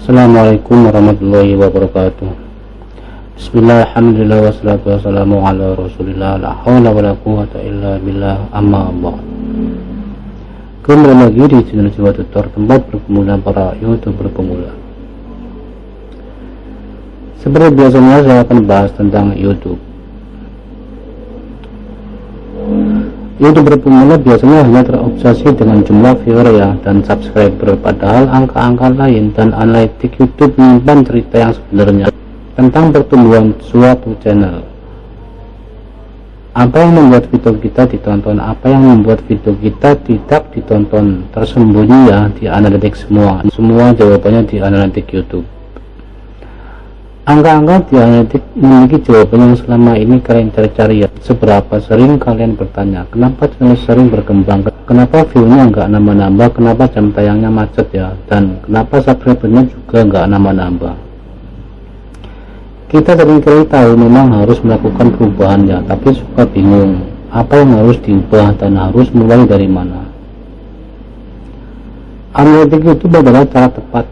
Assalamualaikum warahmatullahi wabarakatuh. Bismillah, alhamdulillah, wassalatu wassalamu ala rasulillah, la hawla wa la quwwata illa billah, amma ba'd. Kembali lagi di channel Jiwa Tutor, tempat pergumulan para YouTuber pemula. Seperti biasanya saya akan bahas tentang YouTube. YouTuber pemula biasanya hanya terobsesi dengan jumlah viewer ya dan subscriber, padahal angka-angka lain dan analitik YouTube menyimpan cerita yang sebenarnya tentang pertumbuhan suatu channel. Apa yang membuat video kita ditonton, apa yang membuat video kita tidak ditonton, tersembunyi ya di analitik semua jawabannya di analitik YouTube. Angka-angka di analitik memiliki jawaban yang selama ini kalian cari-cari ya. Seberapa sering kalian bertanya, kenapa channel sering berkembang, kenapa view-nya nggak nambah-nambah, kenapa jam tayangnya macet ya, dan kenapa subscribernya juga nggak nambah-nambah. Kita seringkali tahu memang harus melakukan perubahan ya, tapi suka bingung apa yang harus diubah dan harus mulai dari mana. Analitik itu adalah cara tepat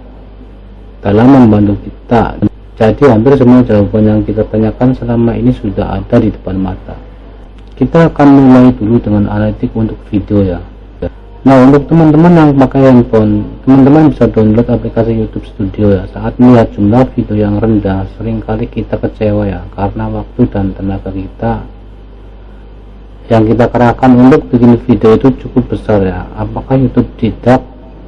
dalam membantu kita. Jadi hampir semua jawaban yang kita tanyakan selama ini sudah ada di depan mata. Kita akan mulai dulu dengan analitik untuk video ya. Nah, untuk teman-teman yang pakai handphone, teman-teman bisa download aplikasi YouTube Studio ya. Saat melihat jumlah video yang rendah, seringkali kita kecewa ya, karena waktu dan tenaga kita yang kita kerahkan untuk bikin video itu cukup besar ya. Apakah YouTube tidak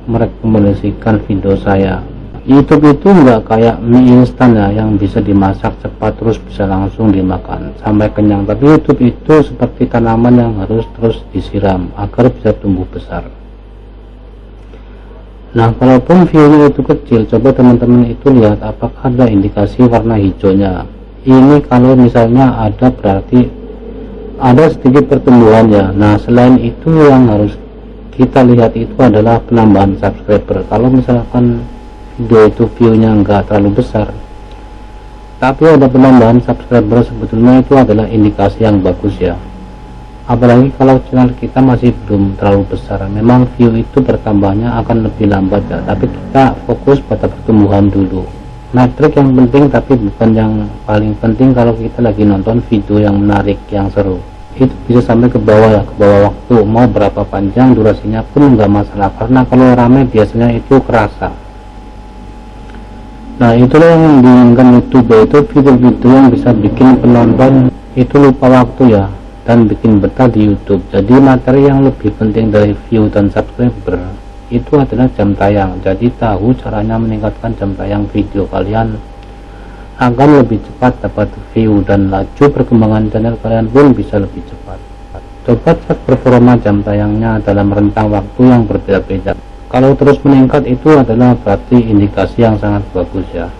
merekomendasikan video saya? YouTube itu nggak kayak mie instan ya, yang bisa dimasak cepat terus bisa langsung dimakan sampai kenyang, tapi YouTube itu seperti tanaman yang harus terus disiram agar bisa tumbuh besar. Nah, kalaupun view-nya itu kecil, coba teman-teman itu lihat apakah ada indikasi warna hijaunya. Ini kalau misalnya ada, berarti ada sedikit pertumbuhan ya. Nah, selain itu yang harus kita lihat itu adalah penambahan subscriber. Kalau misalkan video itu view-nya enggak terlalu besar tapi ada penambahan subscriber, sebetulnya itu adalah indikasi yang bagus ya. Apalagi kalau channel kita masih belum terlalu besar, memang view itu bertambahnya akan lebih lambat ya, tapi kita fokus pada pertumbuhan dulu. Metrik yang penting tapi bukan yang paling penting. Kalau kita lagi nonton video yang menarik, yang seru, itu bisa sampai ke bawah ya, ke bawah waktu, mau berapa panjang durasinya pun enggak masalah, karena kalau rame biasanya itu kerasa. Nah, itulah yang diinginkan YouTube, yaitu video-video yang bisa bikin penonton itu lupa waktu ya, dan bikin betah di YouTube. Jadi materi yang lebih penting dari view dan subscriber itu adalah jam tayang. Jadi tahu caranya meningkatkan jam tayang video kalian akan lebih cepat dapat view, dan laju perkembangan channel kalian pun bisa lebih cepat. Coba cek performa jam tayangnya dalam rentang waktu yang berbeda-beda. Kalau terus meningkat itu adalah berarti indikasi yang sangat bagus ya.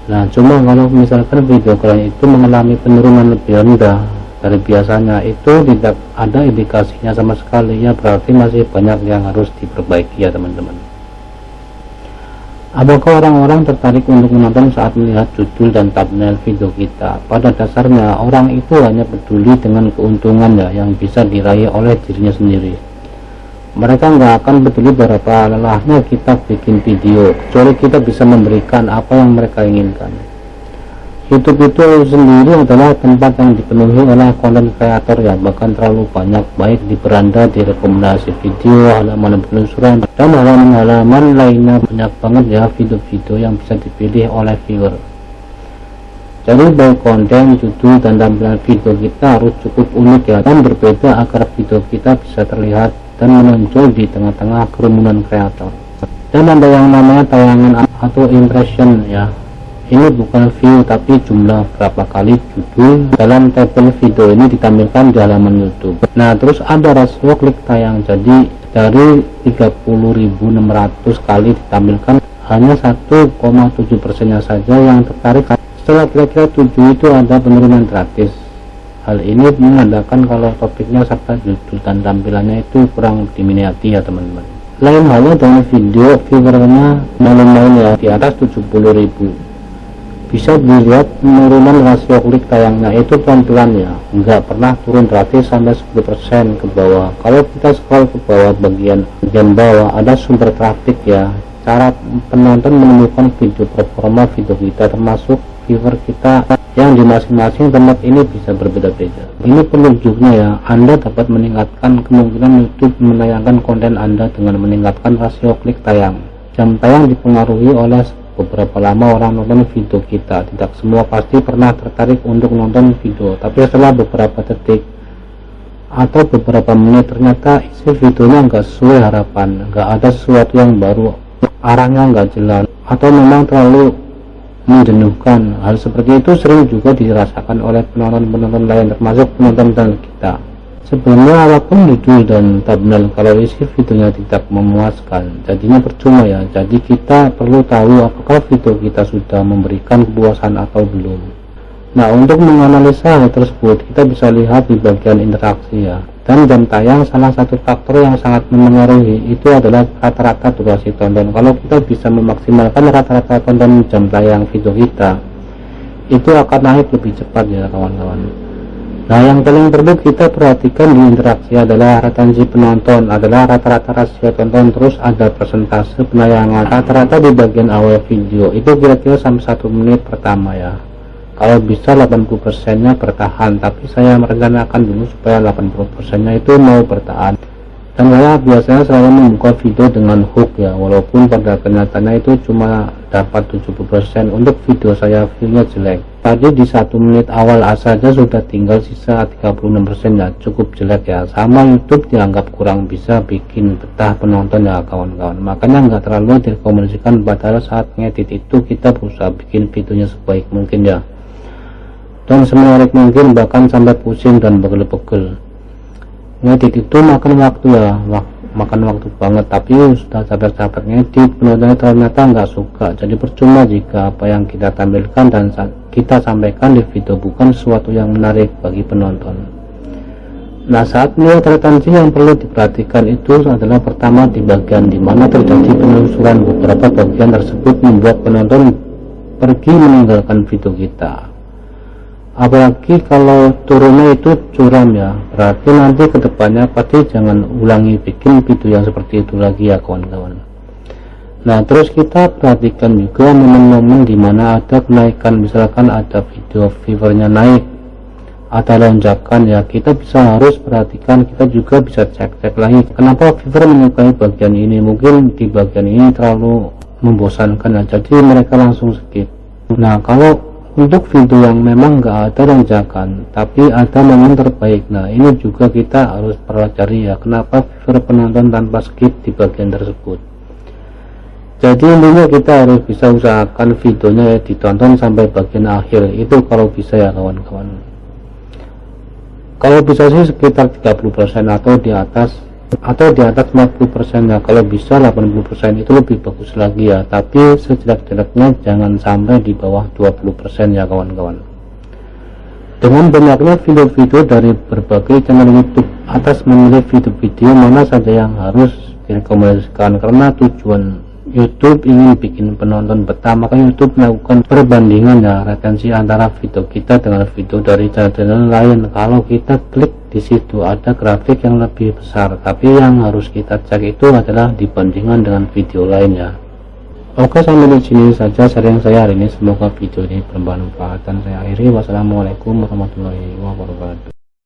Nah, cuma kalau misalkan video kalian itu mengalami penurunan lebih rendah dari biasanya, itu tidak ada indikasinya sama sekali ya, berarti masih banyak yang harus diperbaiki ya teman-teman. Apakah orang-orang tertarik untuk menonton saat melihat judul dan thumbnail video kita? Pada dasarnya orang itu hanya peduli dengan keuntungan ya yang bisa diraih oleh dirinya sendiri. Mereka nggak akan peduli berapa lelahnya kita bikin video, kecuali kita bisa memberikan apa yang mereka inginkan. YouTube itu sendiri adalah tempat yang dipenuhi oleh konten kreator ya, bahkan terlalu banyak, baik di beranda, di rekomendasi video, halaman penelusuran, dan halaman-halaman lainnya. Banyak banget ya video-video yang bisa dipilih oleh viewer. Jadi baik konten, judul, dan tampilan video kita harus cukup unik ya, dan berbeda agar video kita bisa terlihat dan menonjol di tengah-tengah kerumunan kreator. Dan ada yang namanya tayangan atau impression ya. Ini bukan view tapi jumlah berapa kali judul dalam tabel video ini ditampilkan di halaman YouTube. Nah, terus ada rasio klik tayang. Jadi dari 30.600 kali ditampilkan, hanya 1,7% saja yang tertarik. Setelah kira-kira 7 itu ada penurunan gratis. Hal ini menandakan kalau topiknya serta judul dan tampilannya itu kurang diminati ya teman-teman. Lain halnya dengan video, viewernya lumayan ya, di atas 70.000. Bisa dilihat penurunan rasio klik tayangnya itu pelan-pelan ya, nggak pernah turun gratis sampai 10% ke bawah. Kalau kita scroll ke bawah, bagian bawah ada sumber traffic ya. cara penonton menemukan video performa video kita, termasuk viewer kita yang di masing-masing tempat ini bisa berbeda-beda. Ini penunjuknya ya, Anda dapat meningkatkan kemungkinan YouTube menayangkan konten Anda dengan meningkatkan rasio klik tayang. Jam tayang dipengaruhi oleh beberapa lama orang nonton video kita. Tidak semua pasti pernah tertarik untuk nonton video, tapi setelah beberapa detik atau beberapa menit ternyata isi videonya nggak sesuai harapan, nggak ada sesuatu yang baru, arahnya nggak jelas, atau memang terlalu menjenuhkan. Hal seperti itu sering juga dirasakan oleh penonton-penonton lain, termasuk penonton channel kita. Sebenarnya apapun judul dan thumbnail, kalau isi videonya tidak memuaskan, jadinya percuma ya. Jadi kita perlu tahu apakah video kita sudah memberikan kepuasan atau belum. Nah, untuk menganalisa hal tersebut, kita bisa lihat di bagian interaksi ya. Dan jam tayang, salah satu faktor yang sangat memengaruhi itu adalah rata-rata durasi tonton. Kalau kita bisa memaksimalkan rata-rata tonton jam tayang video kita, itu akan naik lebih cepat ya kawan-kawan. Nah, yang paling perlu kita perhatikan di interaksi adalah retensi penonton, adalah rata-rata rasio tonton, terus ada persentase penayangan. Rata-rata di bagian awal video itu kira-kira sampai 1 menit pertama ya. Kalau bisa 80%-nya bertahan, tapi saya merencanakan dulu supaya 80%-nya itu mau bertahan. Dan saya biasanya selalu membuka video dengan hook ya, walaupun pada kenyataannya itu cuma dapat 70% untuk video saya filmnya jelek. Tadi di 1 menit awal saja sudah tinggal sisa 36% ya, cukup jelek ya. Sama YouTube dianggap kurang bisa bikin betah penonton ya kawan-kawan. Makanya nggak terlalu direkomendasikan, padahal saat ngedit itu kita berusaha bikin videonya sebaik mungkin ya, dan semenarik mungkin, bahkan sampai pusing dan pegel-pegel. Ngedit itu makan waktu ya, makan waktu banget, tapi sudah capek-capek ngedit, penontonnya ternyata nggak suka. Jadi percuma jika apa yang kita tampilkan dan kita sampaikan di video bukan sesuatu yang menarik bagi penonton. Nah, saat melihat retensi yang perlu diperhatikan itu adalah pertama di bagian dimana terjadi penelusuran. Beberapa bagian tersebut membuat penonton pergi meninggalkan video kita. Apalagi kalau turunnya itu curam ya, berarti nanti kedepannya pasti jangan ulangi bikin video yang seperti itu lagi ya kawan-kawan. Nah, terus kita perhatikan juga momen-momen dimana ada kenaikan, misalkan ada video viewernya naik, ada lonjakan ya, kita bisa harus perhatikan. Kita juga bisa cek-cek lagi kenapa viewer menyukai bagian ini, mungkin di bagian ini terlalu membosankan ya, jadi mereka langsung skip. Nah, kalau untuk video yang memang nggak ada lonjakan tapi ada momen terbaik, nah ini juga kita harus pelajari ya, kenapa viewer penonton tanpa skip di bagian tersebut. Jadi intinya kita harus bisa usahakan videonya ditonton sampai bagian akhir, itu kalau bisa ya kawan-kawan. Kalau bisa sih sekitar 30% atau di atas 40% ya, kalau bisa 80% itu lebih bagus lagi ya, tapi sejelek-jeleknya jangan sampai di bawah 20% ya kawan-kawan. Dengan banyaknya video-video dari berbagai channel YouTube, atas memilih video-video mana saja yang harus direkomendasikan, karena tujuan YouTube ingin bikin penonton betah, maka YouTube melakukan perbandingan ya, retensi antara video kita dengan video dari channel lain. Kalau kita klik di situ ada grafik yang lebih besar, tapi yang harus kita cek itu adalah dibandingkan dengan video lainnya. Oke, sampai di sini saja sharing saya hari ini, semoga video ini bermanfaat dan saya akhiri. Wassalamualaikum warahmatullahi wabarakatuh.